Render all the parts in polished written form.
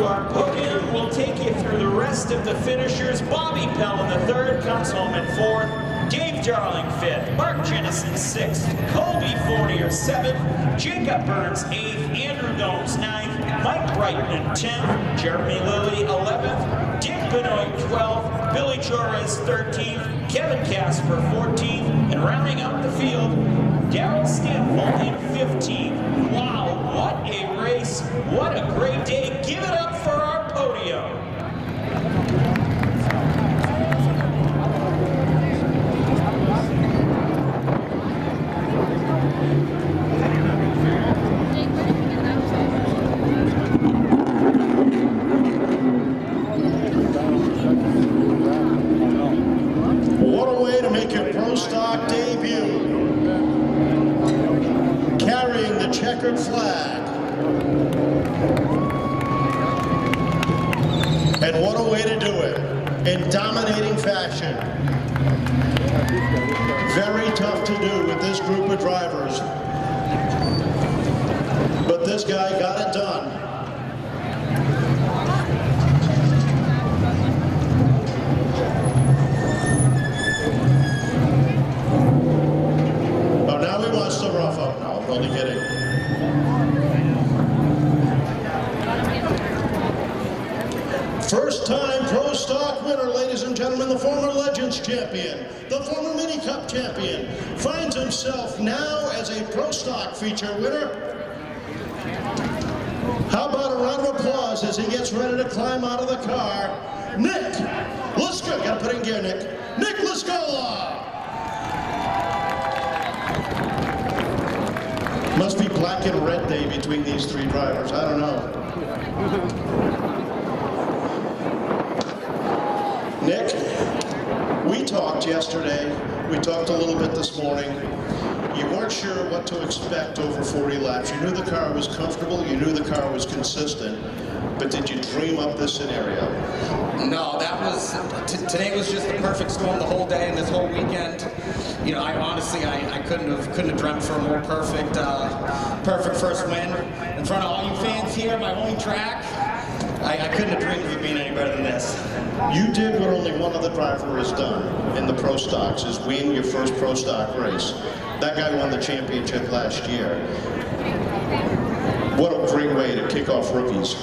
through our podium. We'll take you through the rest of the finishers. Bobby Pell in the third, comes home in fourth. Dave Darling fifth, Mark Jennison sixth, Colby Fournier seventh, Jacob Burns eighth, Andrew Gomes ninth, Mike Brighton 10th, Jeremy Lilly 11th, Dick Benoit 12th, Billy Torres 13th, Kevin Casper 14th, and rounding out the field, Daryl Stanford in 15th. Wow, what a race, what a great day. Give it up for our podium. What a way to make your pro stock debut. Carrying the checkered flag. And what a way to do it, in dominating fashion. Very tough to do with this group of drivers. But this guy got it done. Oh, now he wants to rough up. No, I'm only kidding. First time Pro Stock winner, ladies and gentlemen, the former Legends champion, the former Mini Cup champion, finds himself now as a Pro Stock feature winner. How about a round of applause as he gets ready to climb out of the car? Nick Lascuola, gotta put in gear, Nick. Nick Lascuola! Must be black and red day between these three drivers, I don't know. Nick, we talked yesterday, we talked a little bit this morning. You weren't sure what to expect over 40 laps. You knew the car was comfortable, you knew the car was consistent, but did you dream up this scenario? No, that was, today was just the perfect storm the whole day and this whole weekend. You know, I honestly couldn't have dreamt for a more perfect first win. In front of all you fans here, my home track, I couldn't have dreamed of it being any better than this. You did what only one other driver has done in the Pro Stocks, is win your first Pro Stock race. That guy won the championship last year. What a great way to kick off rookies.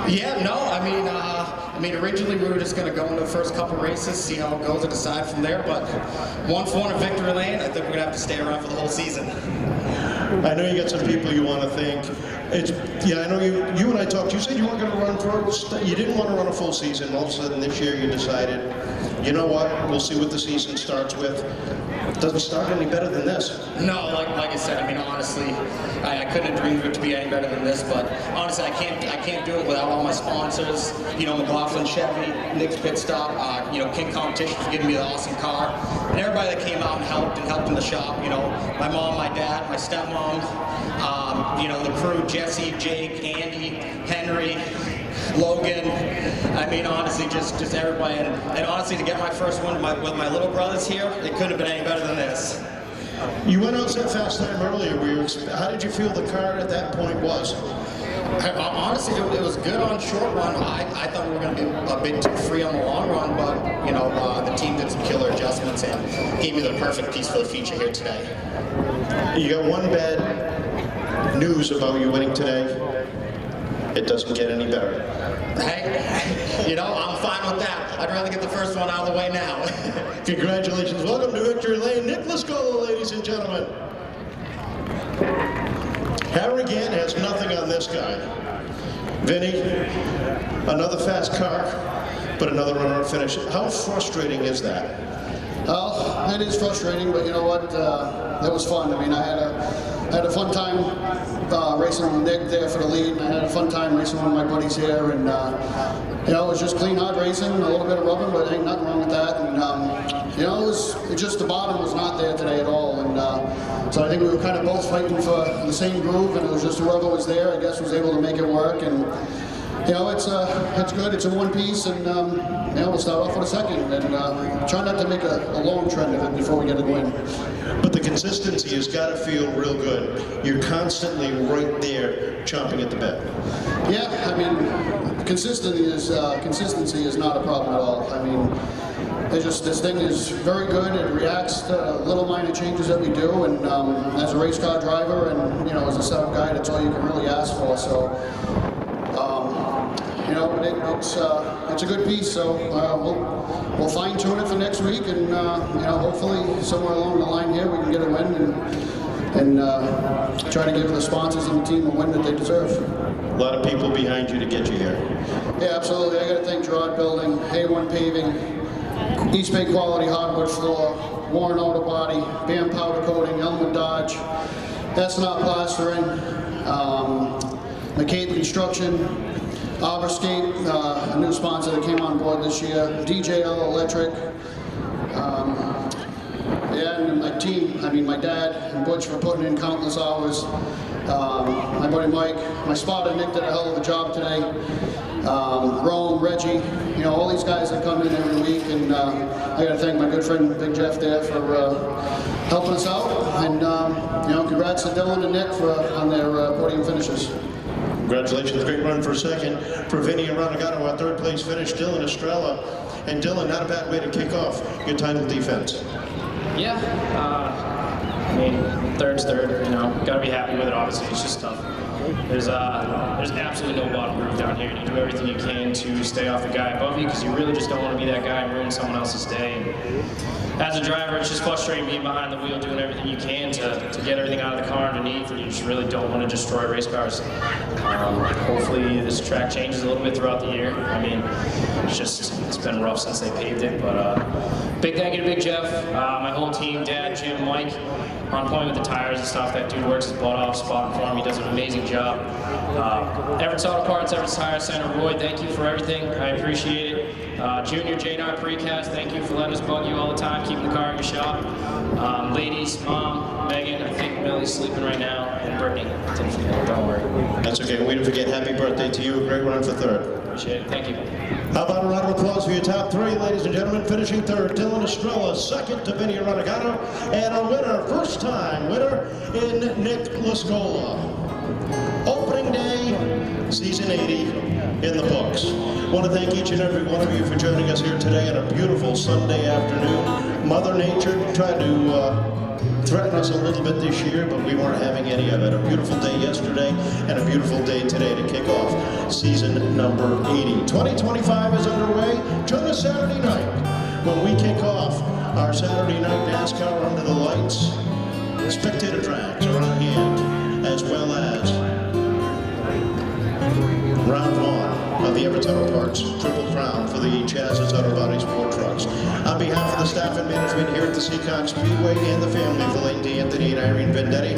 Yeah, no, I mean, originally we were just going to go into the first couple races, see how it goes, and decide from there. But once we're in victory lane, I think we're going to have to stay around for the whole season. I know you got some people you want to thank. Yeah, I know you and I talked. You said you weren't going to run you didn't want to run a full season. All of a sudden this year you decided, you know what? We'll see what the season starts with. It doesn't start any better than this. No, like I said, I mean, honestly, I couldn't have dreamed of it to be any better than this. But honestly, I can't do it without all my sponsors. You know, McLaughlin Chevy, Nick's Pit Stop, you know, King Competition for giving me the awesome car, and everybody that came out and helped in the shop. You know, my mom, my dad, my stepmom, you know, the crew, Jesse, Jake, Andy, Henry, Logan. I mean, honestly, just everybody. And honestly, to get my first one with my little brothers here, it couldn't have been any better than this. You went out that fast time earlier. How did you feel the car at that point was? Honestly, it was good on short run. I thought we were going to be a bit too free on the long run, but you know, the team did some killer adjustments and gave me the perfect piece for the feature here today. You got one bad news about you winning today. It doesn't get any better. Hey, you know, I'm fine with that. I'd rather get the first one out of the way now. Congratulations. Welcome to Victory Lane. Nick Lascuola, ladies and gentlemen. Arrenegado has nothing on this guy. Vinnie, another fast car, but another runner-up finish. How frustrating is that? Well, it is frustrating, but you know what? That was fun. I mean, I had a fun time racing with Nick there for the lead, and I had a fun time racing with my buddies here, and you know, it was just clean, hard racing, a little bit of rubbing, but ain't nothing wrong with that. And you know, it just the bottom was not there today at all, and so I think we were kind of both fighting for the same groove, and it was just whoever was there, I guess, was able to make it work. And You know, it's good. It's a one piece, and you know, we'll start off with a second, and try not to make a long trend of it before we get a win. But the consistency has got to feel real good. You're constantly right there, chomping at the bit. Yeah, I mean, consistency is not a problem at all. I mean, this thing is very good. It reacts to little minor changes that we do, and as a race car driver, and you know, as a setup guy, that's all you can really ask for. So. You know, but it's a good piece, so we'll fine tune it for next week, and you know, hopefully somewhere along the line here we can get a win and try to give the sponsors and the team a win that they deserve. A lot of people behind you to get you here. Yeah, absolutely. I got to thank Gerard Building, A1 Paving, East Bay Quality Hardwood Floor, Warren Auto Body, BAM Powder Coating, Elmwood Dodge, S&R Plastering, McCabe Construction, Arborscape, a new sponsor that came on board this year, DJL Electric, yeah, and my team, I mean my dad and Butch for putting in countless hours, my buddy Mike, my spotter Nick did a hell of a job today, Rome, Reggie, you know, all these guys that come in every week, and I got to thank my good friend Big Jeff there for helping us out, and you know, congrats to Dylan and Nick on their podium finishes. Congratulations, great run for a second. For Vinnie Arrenegado, our third place finish, Dylan Estrella. And Dylan, not a bad way to kick off your title defense. Yeah, I mean, third's third, you know, gotta be happy with it, obviously, it's just tough. There's absolutely no bottom groove down here. You do everything you can to stay off the guy above you, because you really just don't want to be that guy and ruin someone else's day. And as a driver, it's just frustrating being behind the wheel, doing everything you can to get everything out of the car underneath, and you just really don't want to destroy race cars. Hopefully this track changes a little bit throughout the year. I mean, it's been rough since they paved it, but big thank you to Big Jeff, my whole team, Dad, Jim, Mike, on point with the tires and stuff. That dude works his butt off, spotting for him. He does an amazing job. Everett's Auto Parts, Everett's Tire Center, Roy, thank you for everything. I appreciate it. Junior, J-Nar Precast, thank you for letting us bug you all the time, keeping the car in your shop. Ladies, Mom, Megan, I think Millie's sleeping right now, and Brittany. Didn't forget, don't worry. That's okay, we didn't forget. Happy birthday to you. Great run for third. Appreciate it, thank you. How about a round of applause for your top three, ladies and gentlemen? Finishing third, Dylan Estrella. Second to Vinnie Arrenegado. And a winner, first time winner in Nick Lascuola. Opening day, season 80 in the books. I want to thank each and every one of you for joining us here today on a beautiful Sunday afternoon. Mother Nature tried to threaten us a little bit this year, but we weren't having any of it. A beautiful day yesterday and a beautiful day today to kick off season number 80. 2025 is underway. Join us Saturday night when we kick off our Saturday night NASCAR Under the Lights. Spectator tracks are on hand, as well as round one of the Everett's Auto Parts Triple Crown for the Chassis Auto Body Sport Trucks. On behalf of the staff and management here at the Seekonk Speedway and the family of Elaine D'Anthony and Irene Vendetti.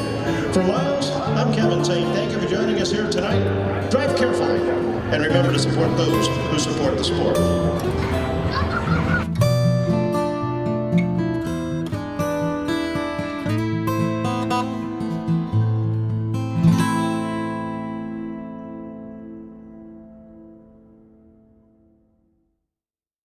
For Miles, I'm Kevin saying thank you for joining us here tonight. Drive carefully, and remember to support those who support the sport.